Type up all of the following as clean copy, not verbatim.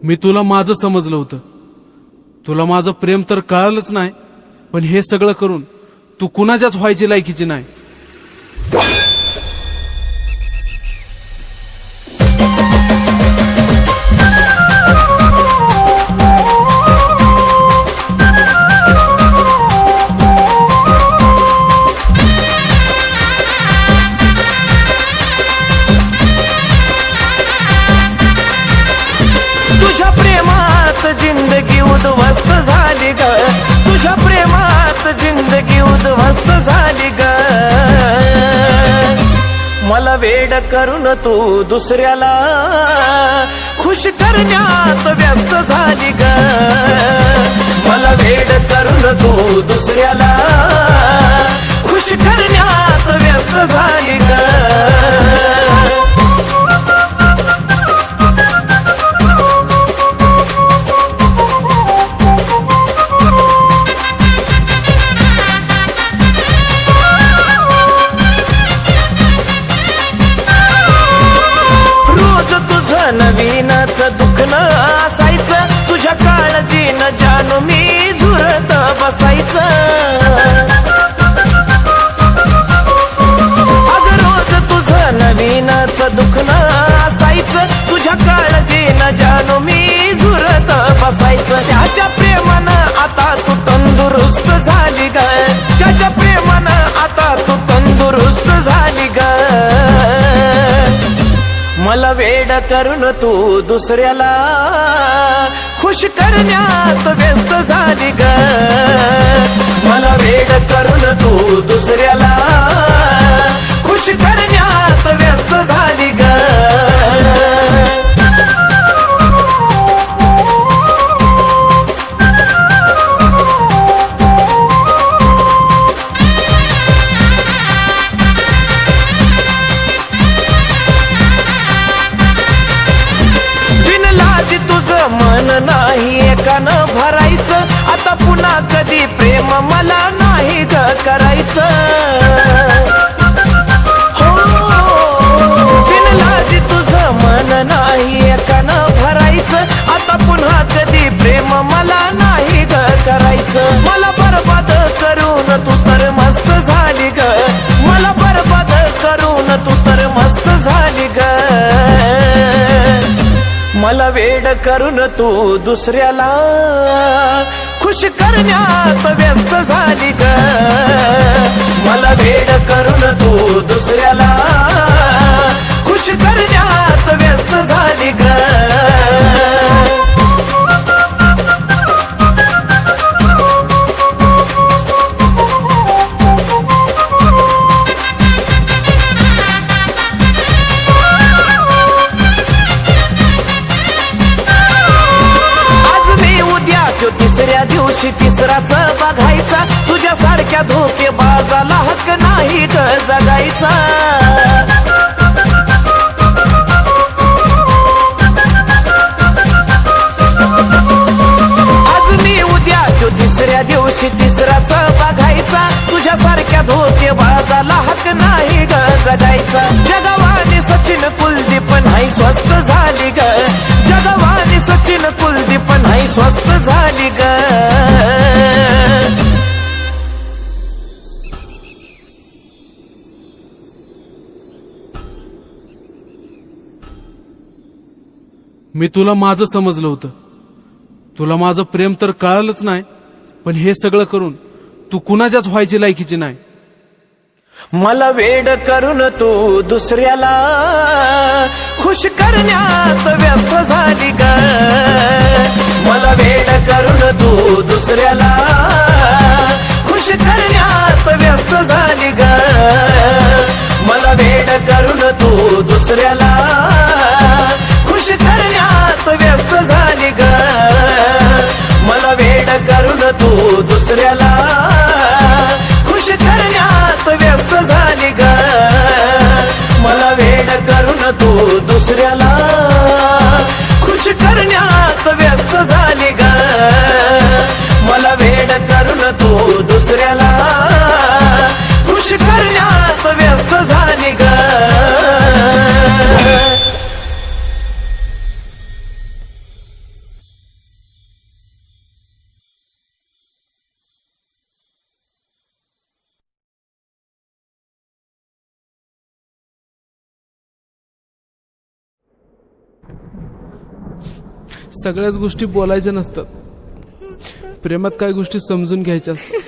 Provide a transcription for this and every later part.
मी तुला माझं समजलं होतं, तुला माझं प्रेम तर कळालंच नाही, पण हे सगळं करून तू कुणाच्याच व्हायची लायकीची नाही. तुझ्या प्रेमात जिंदगी उद्ध्वस्त झाली ग, तुझ्या प्रेमात जिंदगी उद्ध्वस्त झाली ग. मला वेड करून तू दुसऱ्याला खुश करण्यात व्यस्त झाली ग. मला वेड करून तू दुसऱ्याला खुश करण्यात व्यस्त झाली ग. नवीनच दुखणं असायचं, तुझ्या काळजीनं जानू मी झुरत बसायचं. अगं रोज तुझं नवीनच दुखणं असायचं, तुझ्या काळजीनं जानू मी झुरत बसायचं. त्याच्या प्रेमानं आता तू तंदुरुस्त झाली ग, त्याच्या प्रेमानं आता तू तंदुरुस्त झाली ग. मला वेड करून तू दुसऱ्याला खुश करण्यात व्यस्त झाली ग. मला वेड करून तू दुसऱ्याला खुश करण्यात व्यस्त झाली ग. मन नाही एकानं भरायचं, आता पुन्हा कधी प्रेम मला नाही ग करायचं. हो बिनलाजी तुझं मन नाही एकानं भरायचं, आता पुन्हा कधी प्रेम मला नाही ग करायचं. मला बरबाद करून तू तर मस्त झाली ग, मला बरबाद करून तू तर मस्त झाली ग. मला वेड करून तू दुसऱ्याला खुश करण्यात व्यस्त झाली ग. मला वेड करून तू दुसऱ्याला खुश करण्यात व्यस्त झाली ग. तिसऱ्या दिवशी तिसराच बघायचा, तुझ्या सारख्या धोके बाजाला हक्क नाही ग जगायचा. आज मी उद्या तो तिसऱ्या दिवशी तिसराच बघायचा, तुझ्या सारख्या धोके बाजाला हक्क नाही ग जगायचा. जगवानी सचिन कुलदीप नाही स्वस्त झाली ग, जगवानी सचिन कुलदीप नाही स्वस्त झाली ग. मी तुला माझं समजलं होतं, तुला माझं प्रेम तर कळालंच नाही, पण हे सगळं करून तू कुणाच्याच व्हायची लायकीची नाही. मला वेड करून तू दुसऱ्याला खुश करण्यात व्यस्त झाली ग. मला वेड करून तू दुसऱ्याला खुश करण्यात व्यस्त झाली ग. मला वेड करून तू दुसऱ्याला खुश करण्यात व्यस्त झाली ग. मला वेड करून तू दुसऱ्याला खुश करण्यात व्यस्त झाली ग. मला वेड करून तू दुसऱ्याला खुश करण्यात व्यस्त झाली ग. मला वेड करून तू दुसऱ्याला खुश करण्यात सगळ्याच गोष्टी बोलायच्या नसतात, प्रेमात काही गोष्टी समजून घ्यायच्या असतात.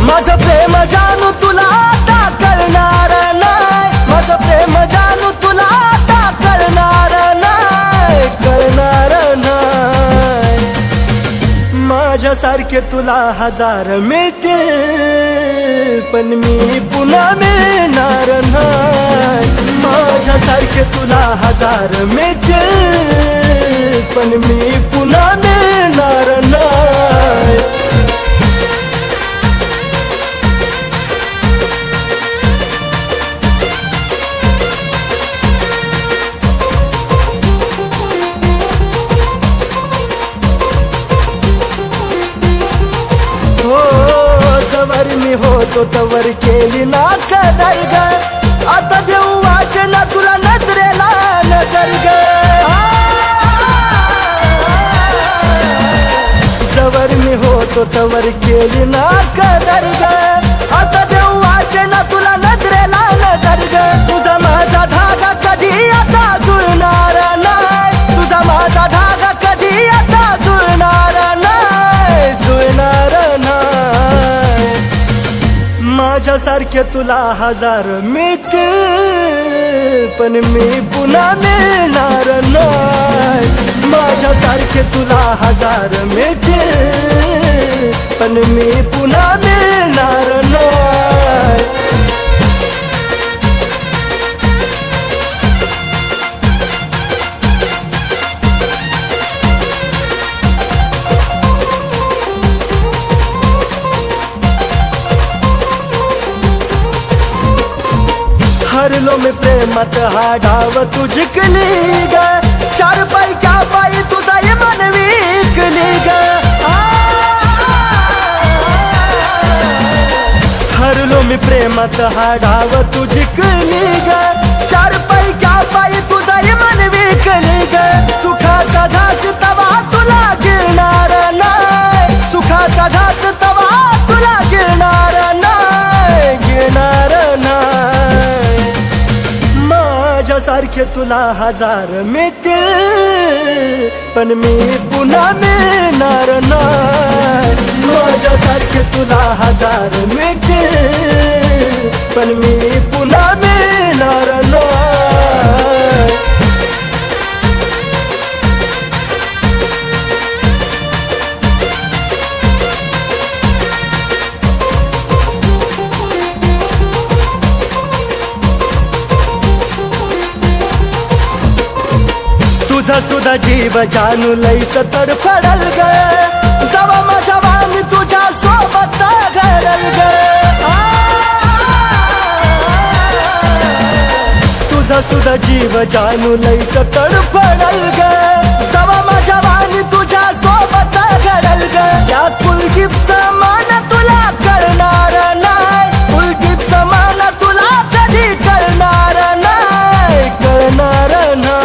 माझं प्रेम जानू तुला आता कळणार नाही, माझं प्रेम जानू तुला आता कळणार नाही, कळणार नाही. माझ्यासारखे तुला हजार मिळतील पण मी पुन्हा मिळणार नाही. माझ्यासारखे तुला हजार मिळतील पण मी पुन्हा मिळणार नाही. मी होतो तवर केली ना कदर ग, आता देऊ वाटे ना तुला नजरेला नजर ग. जवर मी होतो तवर केली ना कदर ग, आता देऊ वाटे ना तुला नजरेला नजर ग. तुझा माझा धागा कधी आता जुळणार नाही, तुझा माझा धागा कधी आता जुळणार नाही, जुळणार नाही. माझ्यासारखे तुला हजार मिळतील पण मी पुन्हा मिळणार नाही. माझ्यासारखे तुला हजार मिळतील पण मी पुन्हा मिळणार नाही. हरलो मी प्रेमात हा डाव तू जिंकली ग, चार पाई क्या पाई तुझा ये मन विकली ग. हरलो मी प्रेमात हा डाव तू जिंकली ग, चार पाई क्या पाई तुझा ये मन विकली ग. सुखाचा घास तवा तुला गिळणार नाही, सुखाचा घास तवा तुला गिळणार नाही, गिळणार नाही. माझ्यासारखे तुला हजार मिळतील पण मी पुन्हा मिळणार नाही. माझ्यासारखे तुला हजार मिळतील पण मी पुन्हा मिळणार नाही. तुझा सुद्धा जीव जानू लईच तडफडल ग, जवा माझ्या वाणी तुझ्या सोबत घडल ग. तुझा सुद्धा जीव जानू लईच तडफडल ग, जवा माझ्या वाणी तुझ्या सोबत घडल ग. या कुलदीपचं मान तुला कळणार नाही, कुलदीपचं मान तुला कधी कळणार नाही, कळणार नाही.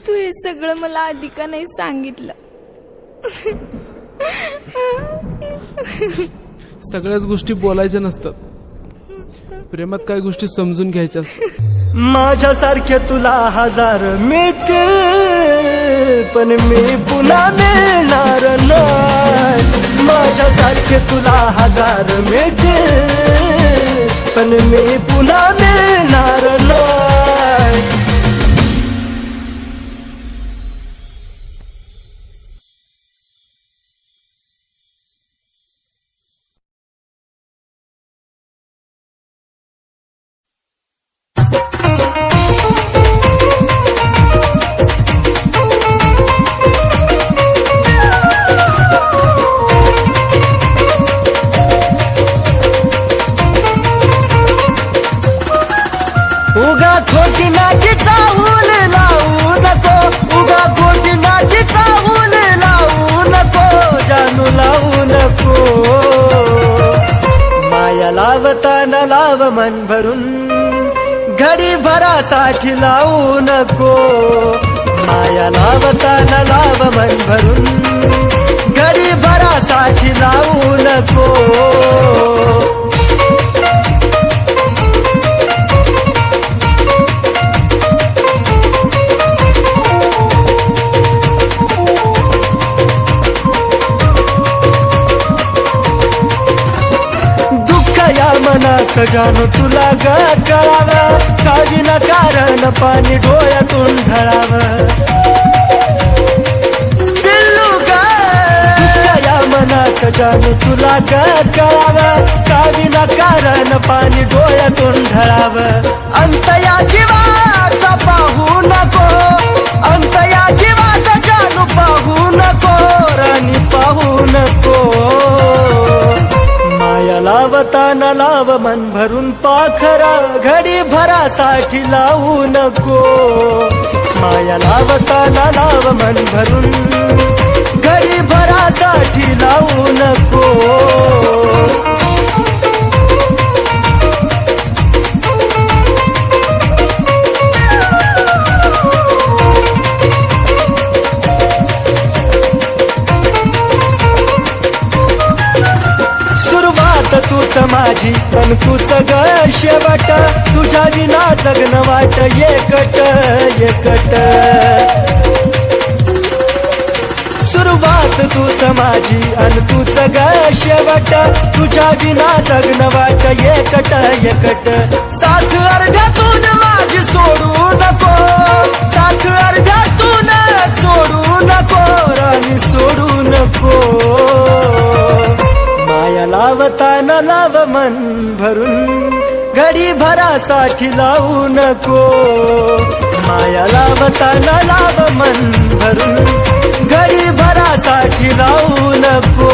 तू हे सगळं मला आधी का नाही सांगितलं. सगळ्याच गोष्टी बोलायच्या नसतात, प्रेमात काही गोष्टी समजून घ्यायच्या असतात. माझ्यासारखे तुला हजार मिळतील पण मी पुन्हा मिळणार नाही. माझ्यासारखे तुला हजार मिळतील पण मी पुन्हा मिळणार नाही. उगा खोटी नाटी चावून लावू नको, उगा खोटी नाटी चावून लावू नको, जानू लावू नको. माया लावताना लाव मन भरून, घडी भरासाठी लावू नको. माया लावताना लाव मन भरून, घडी भरासाठी लावू नको. मनाचं जाणू तुला ग कळावं, का विनाकारण पाणी डोळ्यातून ढळावं. पिल्लू ग या मनाचं जाणू तुला ग कळावं, का विनाकारण पाणी डोळ्यातून ढळावं. अंत या जीवाचा पाहू नको, अंत या जीवाचा जानू पाहू नको, राणी पाहू नको. माया लावताना लाव मन भरून पाखरा, घडी भरासाठी लावू नको. माया लावताना लाव मन भरून, घडी भरासाठी लावू नको. तूच माझी पण तूच ग शेवट, तुझ्या विना जगन वाट एकट एकट. सुरुवात तूच माझी अन तूच ग शेवट, तुझ्या विना जगन वाट एकट एकट. साथ अर्ध्यातून माझी सोडू नको, साथ अर्ध्यातून सोडू नको, राणी सोडू नको. माया लावताना लाव मन भरून, घडी भरासाठी लावू नको. माया लावताना लाव मन भरून, घडी भरासाठी लावू नको.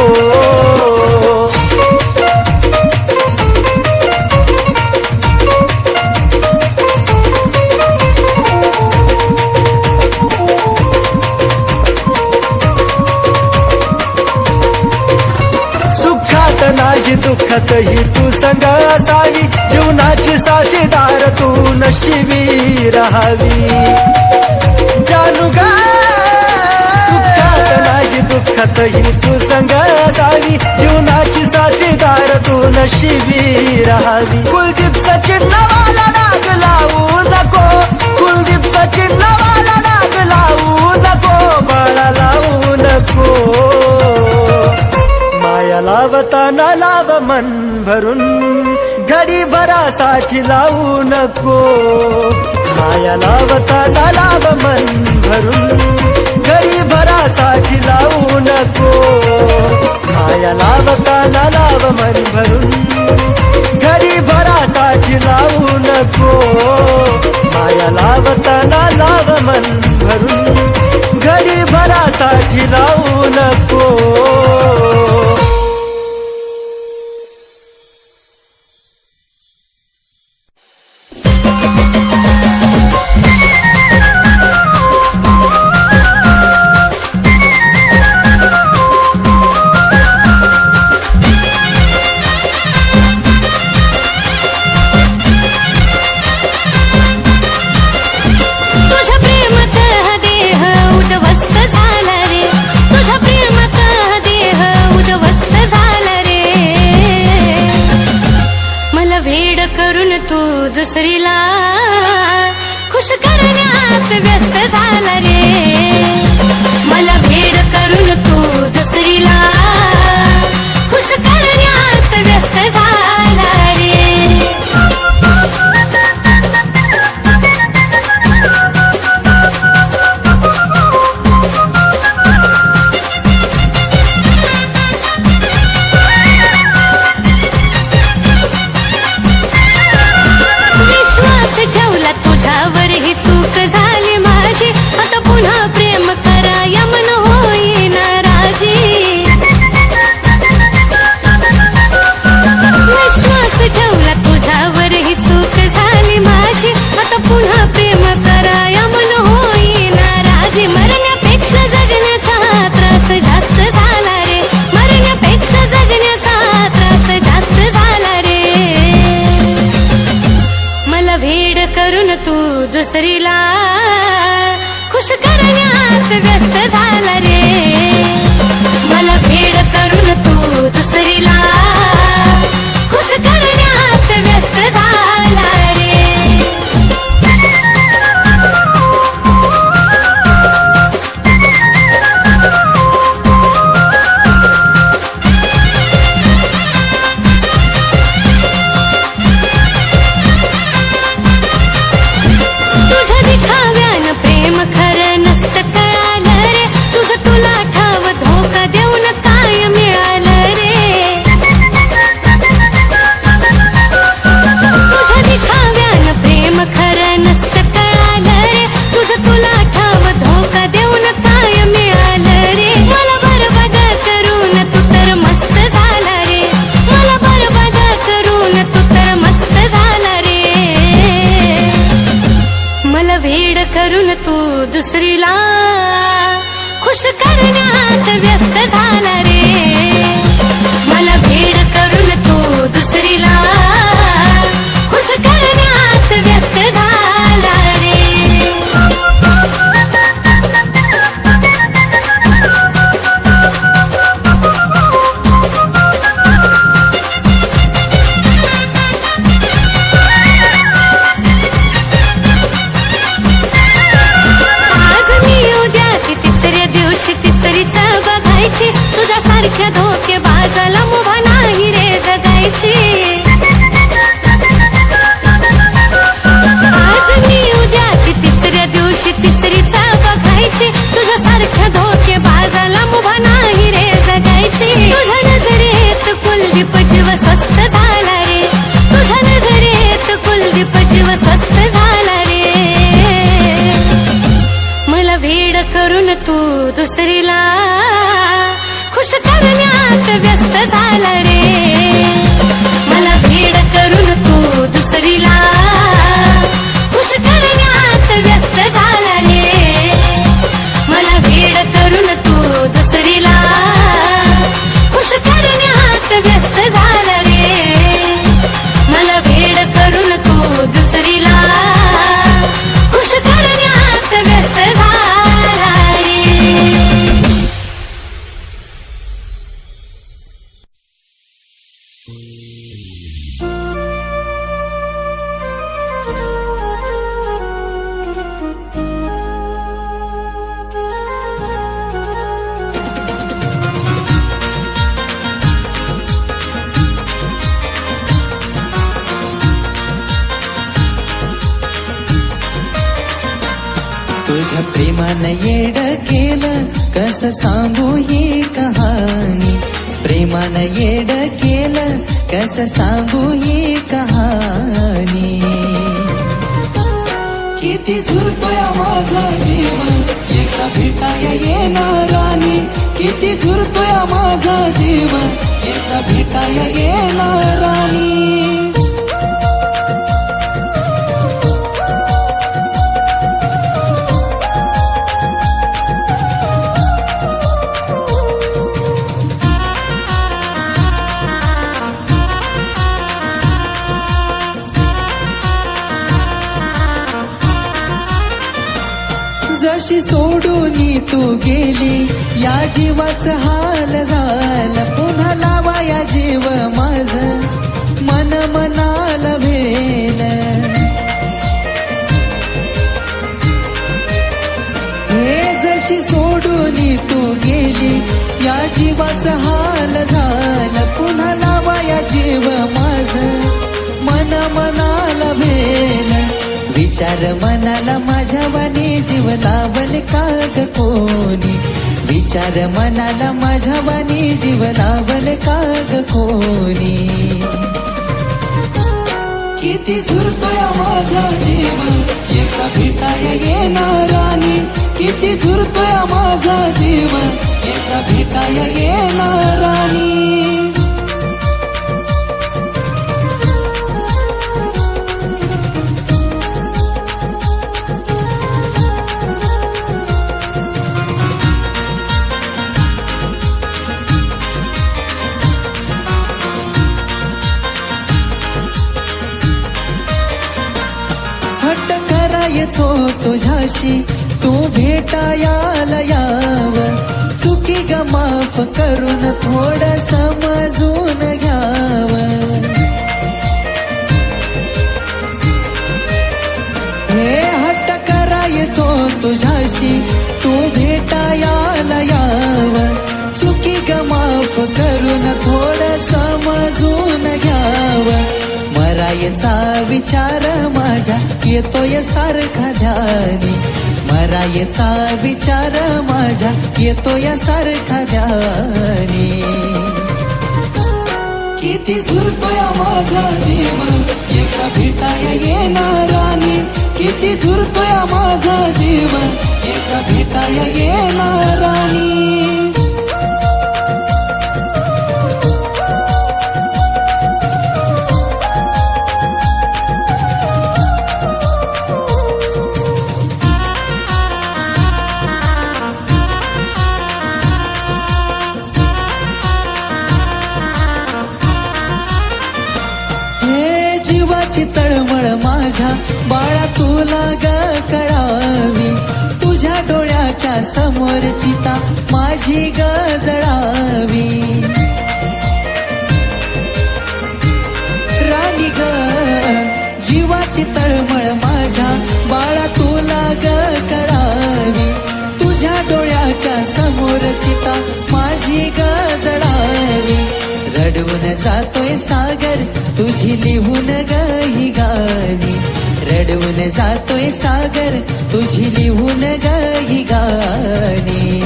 नाही दुःखात ही तू संग असावी, जीवनाची साथीदार तू नशिबी राहावी. जानू ग सुखात नाही दुःखात ही तू संग असावी, जीवनाची साथीदार तू नशिबी राहावी. कुलदीप सचिन वाला नाग लावू नको, कुलदीप सचिन वाला नाग लावू नको, बाळा लावू नको. माया लावताना लाव मन भरून, घडी भरासाठी लावू नको. माया लावताना लाव मन भरून, घडी भरासाठी लावू नको. माया लावताना लाव मन भरून, घडी भरासाठी लावू नको. माया लावताना लाव मन भरून, घडी भरासाठी लावू नको. दुसरीला खुश करण्यात व्यस्त झाला रे. मला भेड करून तू दुसरीला खुश करण्यात व्यस्त झाला रे. तुझ्यावर ही चूक झाली माझी, आता पुन्हा प्रेम कराया मन होई नाराजी. विश्वास ठेवला तुझ्यावर ही चूक झाली माझी, मला भेड करून तू दुसरीला खुश करण्यात व्यस्त झाला रे. मला भेड करून तू दुसरीला खुश करण्यात व्यस्त झाला रे. तुझ्या दिखाव्यानं प्रेम खरं नसतं कळालं रे. तुझं तुला ठाव धोका देऊन काय मिळालं रे. तुझ्या दिखाव्यानं प्रेम खरं नसतं कळालं रे. तुझं तुला ठाव धोका देऊन काय मिळालं रे. मला बरबाद करून तू तर मस्त झाला रे. मला बरबाद करून तू तर मस्त झाला रे. मला भेड करून तू दुसरीला खुश करण्यात व्यस्त झाला रे. मला भेड करून तू दुसरीला खुश करण्यात व्यस्त झाला रे. आज मी उद्या ती तिसऱ्या दिवशी तिसरीच बघायची. तुझ्या सारख्या धोके बाजाला मुभा नाही रे जगायची. आज मी उद्या ती तिसऱ्या दिवशी तिसरीच बघायची. तुझ्या सारख्या धोके बाजाला मुभा नाही रे जगायची. तुझ्या नजरेत कुलदीप जीव स्वस्त झाला रे. तुझ्या नजरेत कुलदीप जीव स्वस्त झाला रे. मला भेड करून तू दुसरीला खुश करण्यात व्यस्त झाला रे. मला भेड करून तू दुसरीला खुश करण्यात व्यस्त झाला रे. मला भेड करून तू दुसरीला खुश करण्यात व्यस्त झाला रे. मला भेड करून तू दुसरीला खुश करण्यात व्यस्त झाला रे. तुझ्या प्रेमानं येड केलं कसं सांगू ही कहाणी. प्रेमानं येड केलं कसं सांगू ही कहाणी. किती झुरतोय माझा जीव एका भेटाया येणार राणी. किती झुरतोय माझा जीव एका भेटाया येणार राणी. जशी सोडून तू गेली या जीवाचं हाल झालं. पुन्हा लावा या जीव माझ मन मनाला भेल. हे जशी सोडून तू गेली या जीवाचं हाल झालं. पुन्हा लावा या जीव माझ मन मनाला भेल. विचार मनाला माझ्या वाणी जीव लावल का ग कोणी. विचार मनाला माझ्या वाणी जीव लावल का ग कोणी. किती झुरतोय माझा जीव एका भेटाया येणार राणी. किती झुरतोय माझा जीव एका भेटाया येणार राणी. करायचो तुझ्याशी तू भेटायला याव चुकी ग माफ करून थोडं समजून घ्याव हे हट्ट करायचो तुझ्याशी तू भेटायला याव चुकी ग माफ करून थोडं समजून घ्याव मरायचा विचार माझ्या येतोय सारखा ध्यानी मरायचा विचार माझ्या येतोय सारखा ध्यानी किती झुरतोय माझा जीव एका भेटाया येणारानी किती झुरतोय माझा जीव एका भेटाया येणारानी जीवाची तळमळ माझ्या बाळा तुला ग कळावी तुझ्या डोळ्याच्या समोर चिता माझी ग जळावी राणी ग जीवाची तळमळ माझ्या बाळा तुला ग कळावी तुझ्या डोळ्याच्या समोर चिता माझी ग जळावी रडवून जातोय सागर तुझी लिहून ग ही गाणी रडवून जातोय सागर तुझी लिहून ग ही गाणी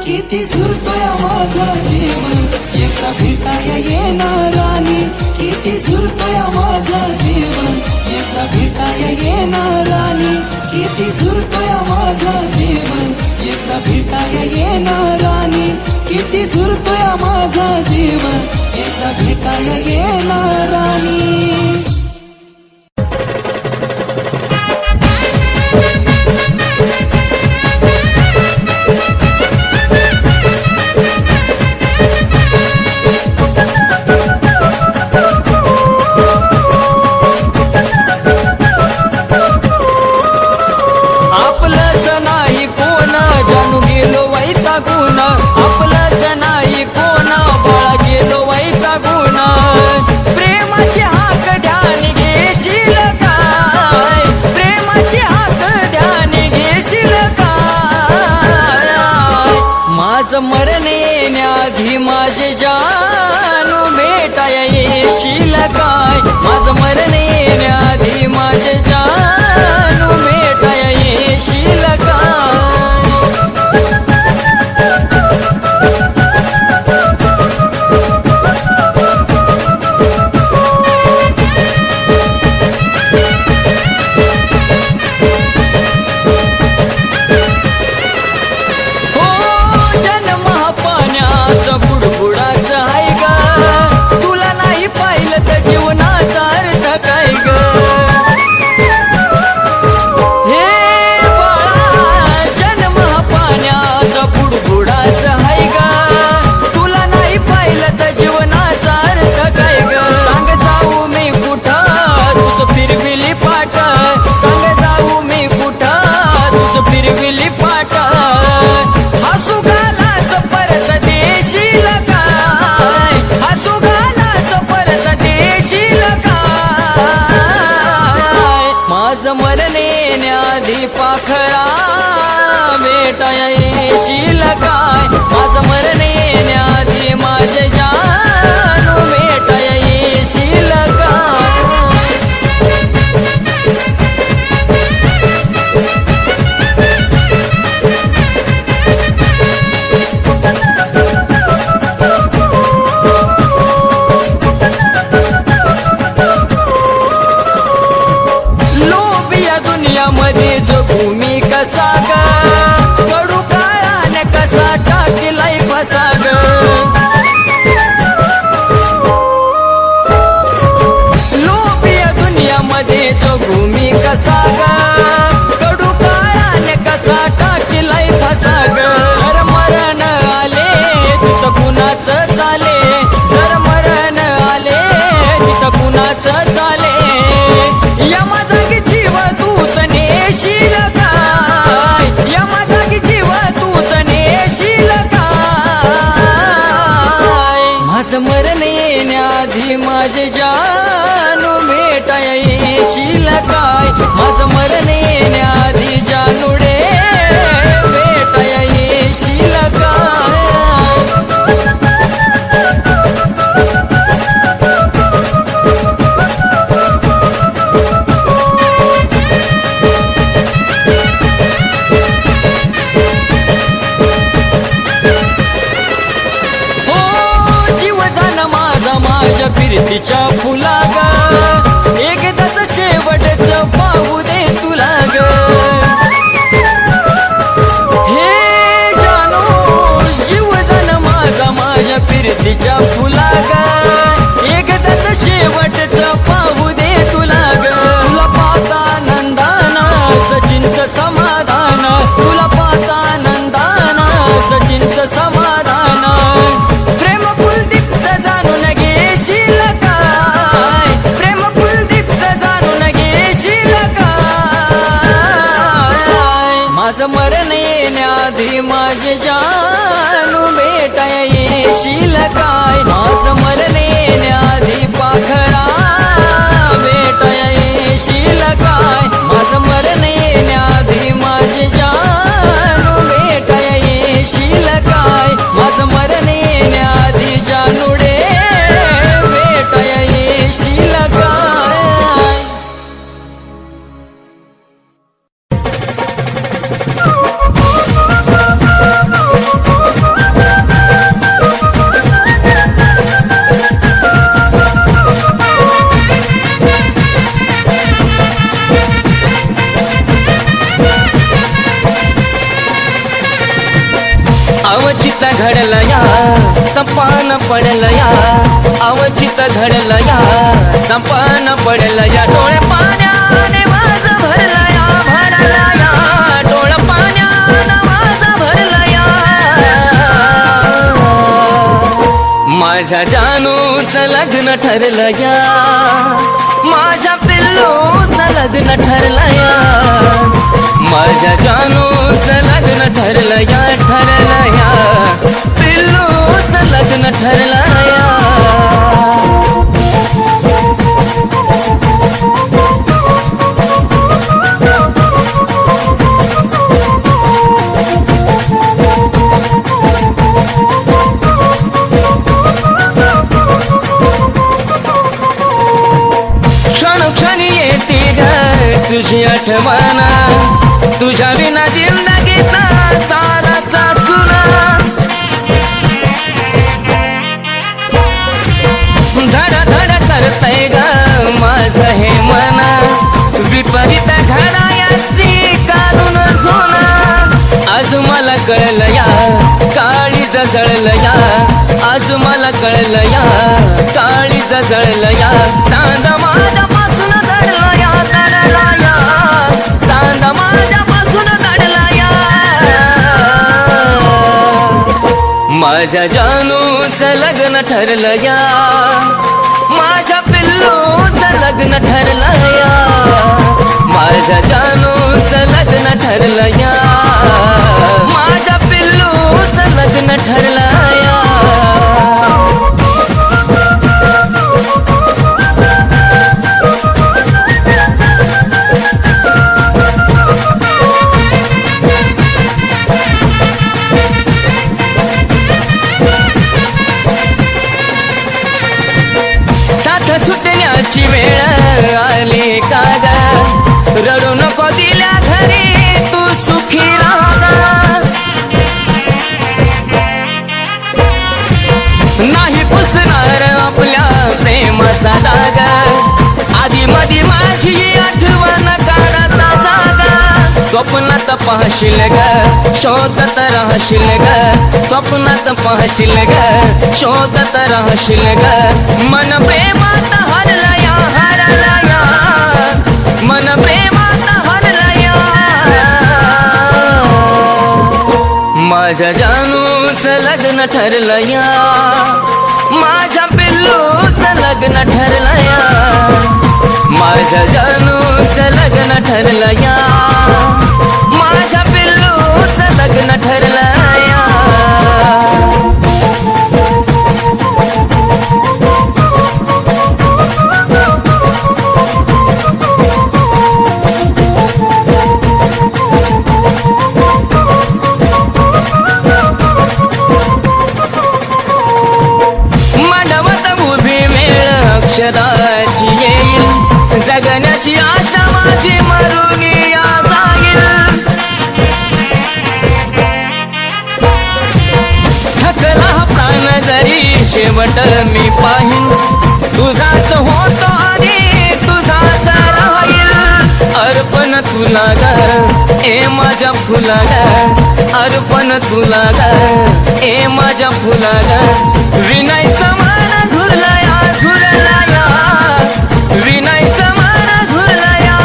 किती झुरतोय माझा जीव एका भेटाया येणारानी किती झुरतोय माझा जीव एका भेटाया येणारानी किती झुरतोय माझा जीव एका भेटाया येणारानी किती झुरतोय माझा जीव एका भेटाया येणारानी आपलंच नाही कोण जाणू गेलो वैतागून आपलंच नाही कोण बाळा गेलो वैतागून प्रेमाची हाक ध्यान घेशील काय प्रेमाची हाक ध्यान घेशील काय माझं मरण येण्याआधी माझे जानू भेटाया येशील काय माझं मरण येण्याआधी माझे जानू भेटाया येशील काय हो जन्म हा पाण्याचा बुडबुडाचा आहे ग तुला नाही पाहिलं तर जीवनाचा अर्थ काय ग हे बाळा जन्म हा पाण्याचा बुडबुडाचा आहे ग तुला नाही पाहिलं तर जीवनाचा अर्थ काय ग सांग जाऊ मी कुठं तुझं फिरविली पाठ सांग जाऊ मी कुठं तुझं फिरविली पाठ हसू घालाच परत देशील काय हसू घालाच परत देशील काय माझं मरण येण्याआधी पाखरा भेटाया येशील काय माझं मरण येण्याआधी माझे जानू भेटाया येशील काय लोभिया दुनियामध्ये जो भूमी कसा ग कडू काळाने कसा टाकलाय फसा ग लोभिया दुनियामध्ये जो भूमी कसा ग कडू काळाने कसा टाकलाय फसा ग जर मरण आले तिथं कुणाचं चाले जर मरण आले तिथं कुणाचं चाले या माझा येण्याआधी माझे जानू भेटाया येशील काय माझं मरण येण्याआधी पाखरा भेटाया येशील काय माझं मरण येण्याआधी माझे जानू भेटाया येशील काय माझं मरण येण्याआधी जानूडे भेटाया येशील काय अवचित घडलं या संपान पडलं या अवचित घडलं या संपान पडलं या डोळे पाण्याने माझं भरलं या भरलं या डोळे पाण्याने माझं भरलं या माझ्या जानूचं लग्न ठरलं या माझ्या पिल्लूचं लग्न ठरलं या माझ्या जानूचं लग्न ठरलं या पिल्लूचं लग्न ठरलं या क्षणोक्षणी येते ग तुझी आठवण तुझ्या विना जिंदगीत साराचा सुना धड धड करतय ग माझं हे मन विपरीत घडायाची काढून सोना आज मला कळलं या काळी जळलं या आज मला कळलं या काळी जळलं या चांद माझ्यापासून दडला या दडला या चांद माझ्यापासून दडला या माझ्या जानूचं लग्न ठरलं या माझ्या पिल्लूचं लग्न ठरलं या माझ्या जानूचं लग्न ठरलं या माझ्या पिल्लूचं लग्न ठरलं या सुटण्याची वेळ आली का ग रडू नको दिल्या घरी तू सुखी राहा नाही पुसणार आपल्या प्रेमाचा दाग आधी मधी माझी आठवण काढता जागा स्वप्नात पाहशील ग शोधत राहशील ग स्वप्नात पाहशील ग शोधत राहशील ग मन प्रेमात हरला या मन प्रेमात हरला या माझ्या जानूचं लग्न ठरलं या माझ्या पिल्लूचं लग्न ठरलं या माझ्या जानूचं लग्न ठरलं या माझ्या पिल्लूचं लग्न ठरलं या अक्षराची येईल जगण्याची आशा माझी मरून या जाईल थकला प्राण जरी शेवट मी पाहिन तुझाच होतो आणि तुझाच राहील अर्पण तुला ग ए माझ्या फुला ग अर्पण तुला ग ए माझ्या फुला ग विनायचं मन झुरला या झुरला या विनायचं मन झुरला या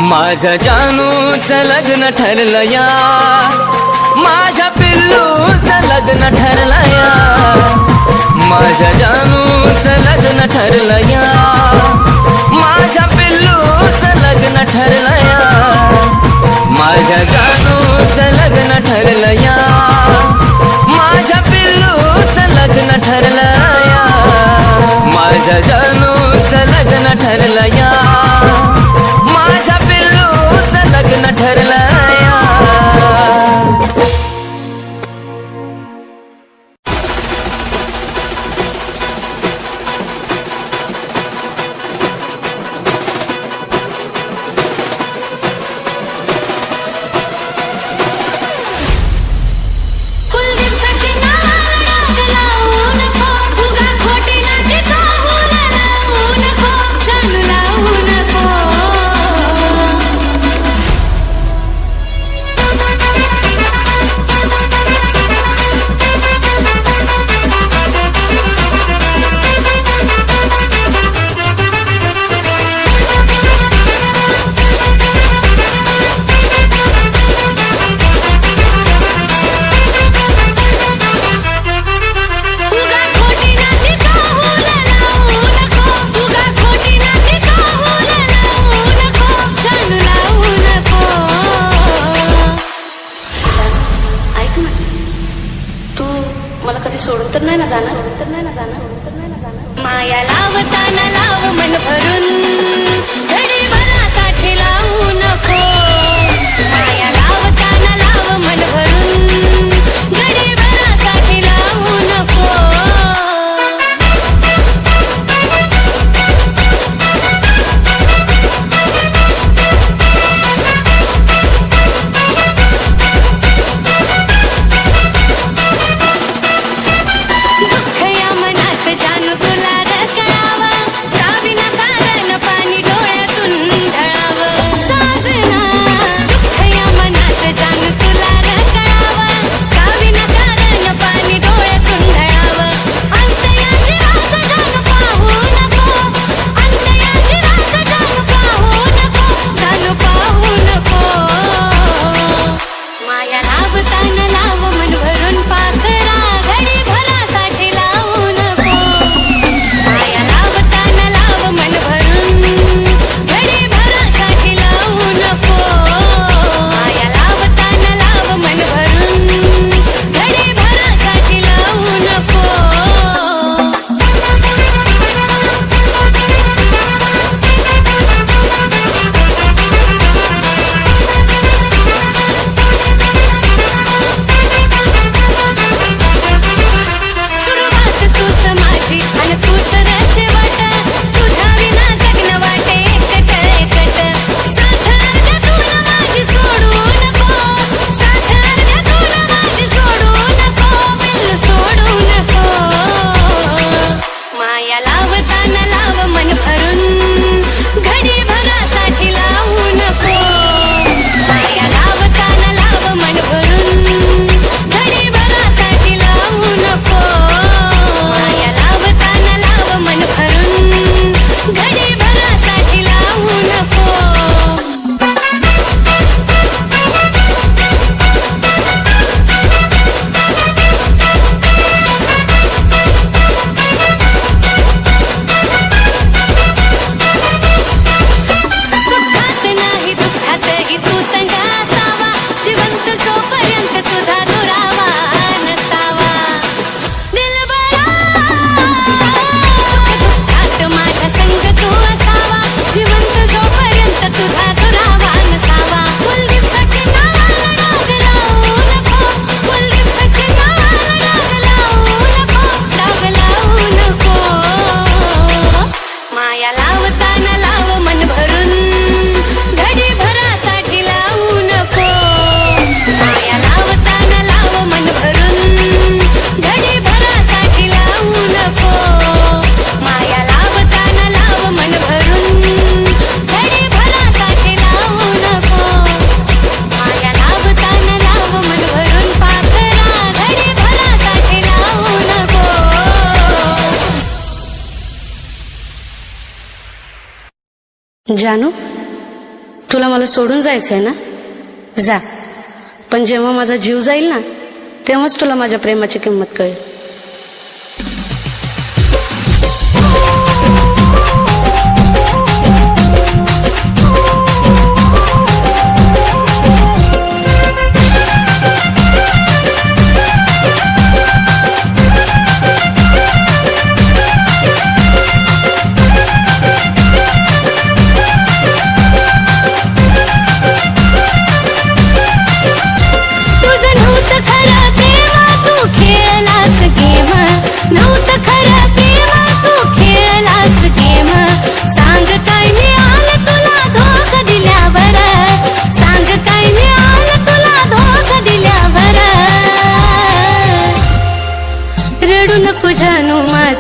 माझ्या जानूचं लग्न ठरलं या माझ्या पिल्लूचं लग्न ठरलं या माझ्या जानूचं लग्न ठरलं या माझ्या पिल्लूचं लग्न ठरलं या माझ्या जानूचं लग्न ठरलं या, माझ्या पिल्लूचं लग्न ठरलं या. कुलदीप सचिन नावाला डाग लावू नको, उगा खोटी नाटी चाहूल लावू नको, जानू लावू नको. उगा खोटी नाटी चाहूल लावू नको, उगा खोटी नाटी चाहूल लावू नको, जानू लावू नको. ऐक ना, तू मला कधी सोडून तर नाही ना जाणार? माया लावताना लाव मन भरून, घडी भरासाठी लावू नको. माया लावताना लाव मन भरून, घडी भरासाठी लावू नको. दुःख या मनाचं जानू तुला रकळावं, का विना कारण पाणी डोळ्यातून ढळावं. साजना दुःख या मनाचं जानू तुला रकळावं, का विना कारण पाणी डोळ्यातून ढळावं. अंत या जीवाचं जानू पाहू नको, अंत या जीवाचं जानू पाहू नको, जानू पाहू नको. माया लावताना लाव मन भरून पाखरा, घडी भरासाठी लावू नको. माया लावताना लाव मन भरून, घडी भरासाठी लावू नको. माया लावताना लाव मन भरून, घडी भरासाठी लावू नको. सुरुवात तूच माझी आणि तूच शेवट, तुझ्या विना जगणं वाटे एकट एकट. साथ अर्ध्यातून माझी सोडू नको, साथ अर्ध्यातून माझी सोडू नको, पिल्लू सोडू नको. माया लावताना लाव मन भरून, घडी भरासाठी लावू नको. माया लावताना लाव मन भरून, घडी भरासाठी लावू नको. माया लावताना लाव मन भरून, घडी भरासाठी लावू नको. सुखात नाही दुःखातही तू संग असावा, जिवंत जोपर्यंत तुझा दुरावा नसावा. दिलबरा सुख दुःखात माझ्या संग तू असावा, जिवंत जोपर्यंत तुझा दुरावा नसावा. कुलदीप सचिन नावाला डाग लावू नको, कुलदीप सचिन नावाला डाग लावू नको, डाग लावू नको. माया लावताना लाव मन भरून, घडी भरासाठी लावू नको. माया लावताना लाव मन भरून, घडी भरासाठी लावू नको. माया लावताना लाव मन भरून, घडी भरासाठी लावू नको. माया लावताना लाव मन भरून पाखरा, घडी भरासाठी लावू नको. जानू, तुला मला सोडून जायचंय ना? जा, पण जेव्हा माझा जीव जाईल ना, तेव्हाच तुला माझ्या प्रेमाची किंमत कळेल.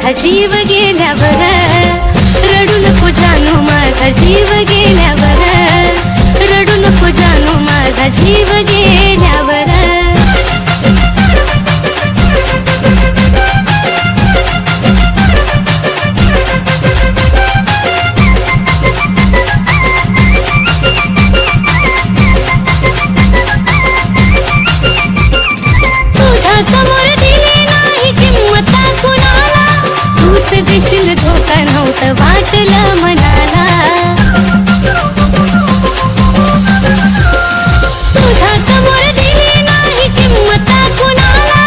माझा जीव गेल्यावर रडू नको जानू माझा जीव गेल्यावर रडू नको जानू माझा जीव गेल्यावर तुझ्या समोर दिली नाही किंमत कुणाला तूच देशील धोका नव्हतं वाटलं मनाला तुझ्या समोर दिली नाही किंमत कुणाला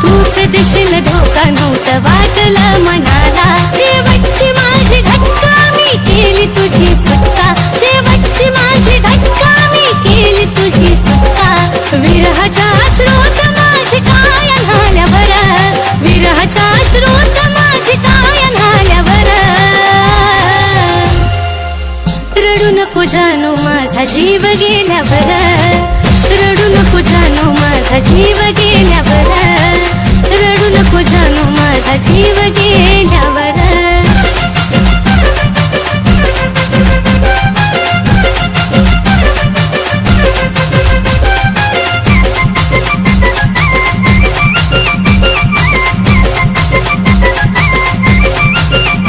तूच देशील धोका नव्हतं वाटलं मनाला शेवटची माझी घटका मी केली तुझी सुटका शेवटची माझी घटका मी केली तुझी सुटका विरहाच्या अश्रोत माझी काय झाल्यावर विरहाच्या अश्रोत माझी काय झाल्यावर रडू नको जानू माझा जीव गेल्यावर रडू नको जानू माझा जीव गेल्यावर रडू नको जानू माझा जीव गेल्यावर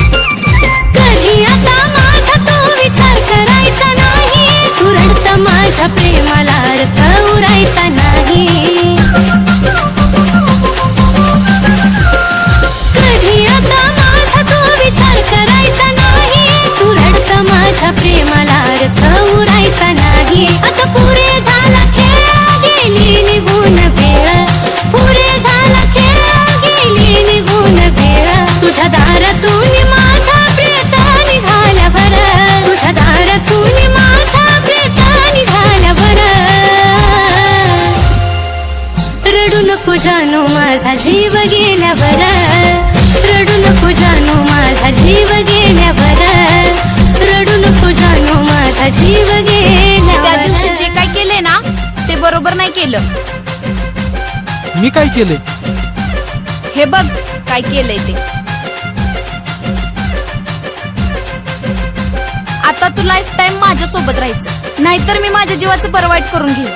कधी आता माझा तो विचार करायचा नाही तू रडता माझ्या प्रेमाला अर्थ उरायचा नाही कधी आता माझा तो विचार करायचा नाही तू रडता माझ्या प्रेमाला अर्थ उरायचा नाही आता पुरे झाला खेळ गेली निघून वेळ पुरे झाला खेळ गेली निघून वेळ तुझ्या दारातून माझा प्रेत निघाल्यावर तुझ्या दारातून माझा प्रेत निघाल्यावर रडू नको जानू माझा जीव गेल्यावर रडू नको जानू माझा जीव गेल्यावर रडू नको जानू माझा जीव त्या दिवशी गेल्यावर जे काय केले ना ते बरोबर नाही केलं. मी काय केलंय? हे बघ काय केलंय ते. आता तू लाईफ टाइम माझ्या सोबत राहायचं नाहीतर मी माझ्या जीवाचं परवाईट करून घेईन.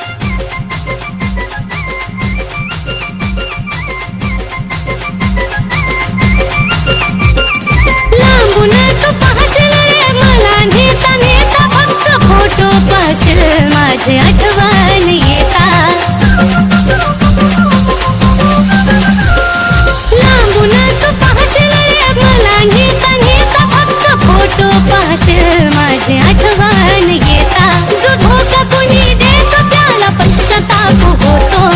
लांबून तू पाहशील रे मला नेता नेता फक्त फोटो पाहशील माझी आठवण येता लांबून तू पाहशील रे मला नेता नेता फक्त फोटो पाहशील माझी आठवण येता जो धोका कुणी देतो त्याला पश्चाताप होतो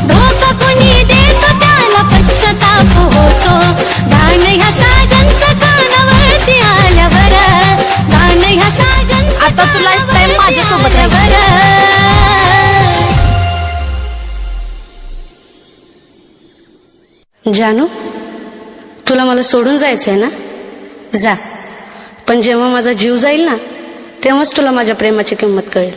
धोका कुणी देतो त्याला पश्चाताप होतो गाणं ह्या साजनचं कानावरती आल्यावर गाणं ह्या साजनचं आता तू लाईफ टाइम माझ्या सोबत जानू तुला मला सोडून जायचंय ना जा पण जेव्हा माझा जीव जाईल ना तेव्हाच तुला माझ्या प्रेमाची किंमत कळेल.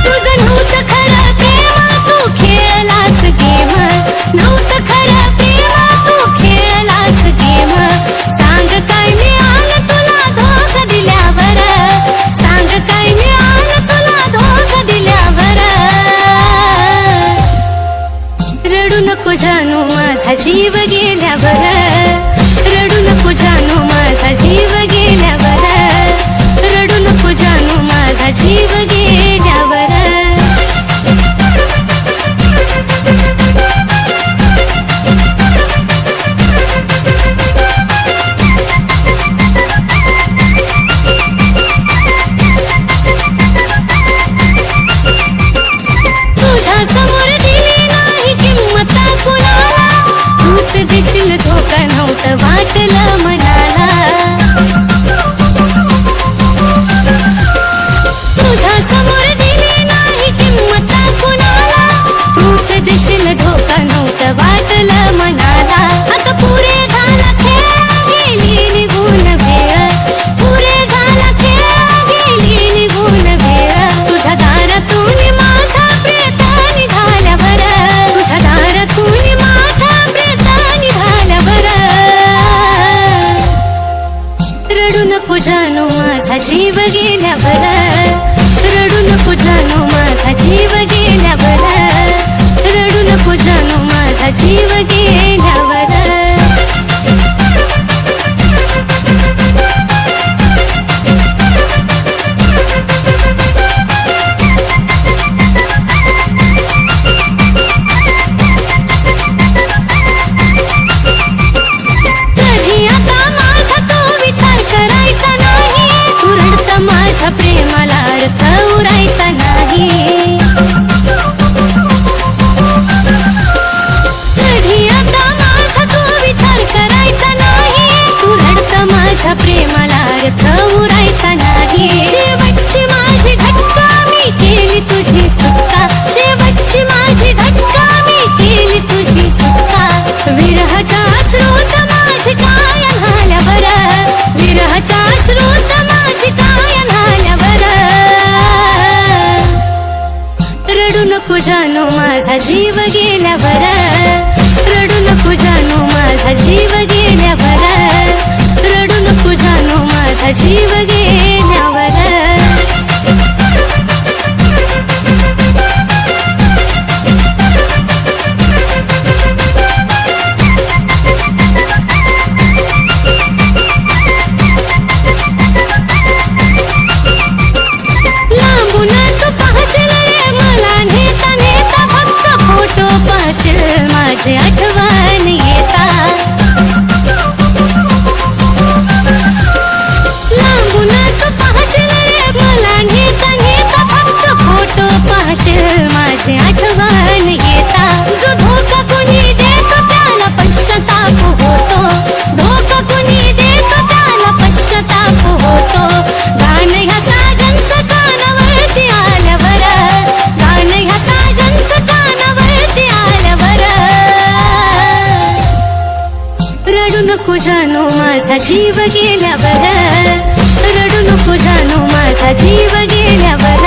तुझं नव्हतं खरं प्रेम तू खेळलास गेम नव्हतं खरं प्रेम तू खेळलास गेम सांग काय मिळालं तुला धोका दिल्यावर जानो माझा जीव गेल्यावर रडू नको जानो माझा जीव गेल्यावर रडू नको जानो माझा जीव गेल्यावर माझ्या प्रेमाला अर्थ उरायचा नाही कधी आता माझा तो विचार करायचा नाही तू रडत माझ्या प्रेमाला अर्थ उरायचा नाही शेवटची माझी घटका मी केली तुझी सुटका शेवटची माझी घटका मी केली तुझी सुटका विरहाच्या श्रोत माझी काय झाल्यावर विरहाच्या श्रोत माझी काय रडू नको जानो माझा जीव गेल्यावर रडू नको जानो माझा जीव गेल्यावर रडू नको जानो माझा जीव गेल्यावर माझी आठवण येता लांबून तू पाहशील रे मला नेता नेता फक्त फोटो पाहशील माझी आठवण येता जो धोका कोणी देतो त्याला पश्चाताप होतो धोका कोणी देतो त्याला पश्चाताप होतो गाणं ह्या साजनचं कानावरती आल्यावर गाणं ह्या साजनचं कानावरती आल्यावर रडू नको जानो माझा जीव गेल्यावर रडू नको जानो माझा जीव गेल्यावर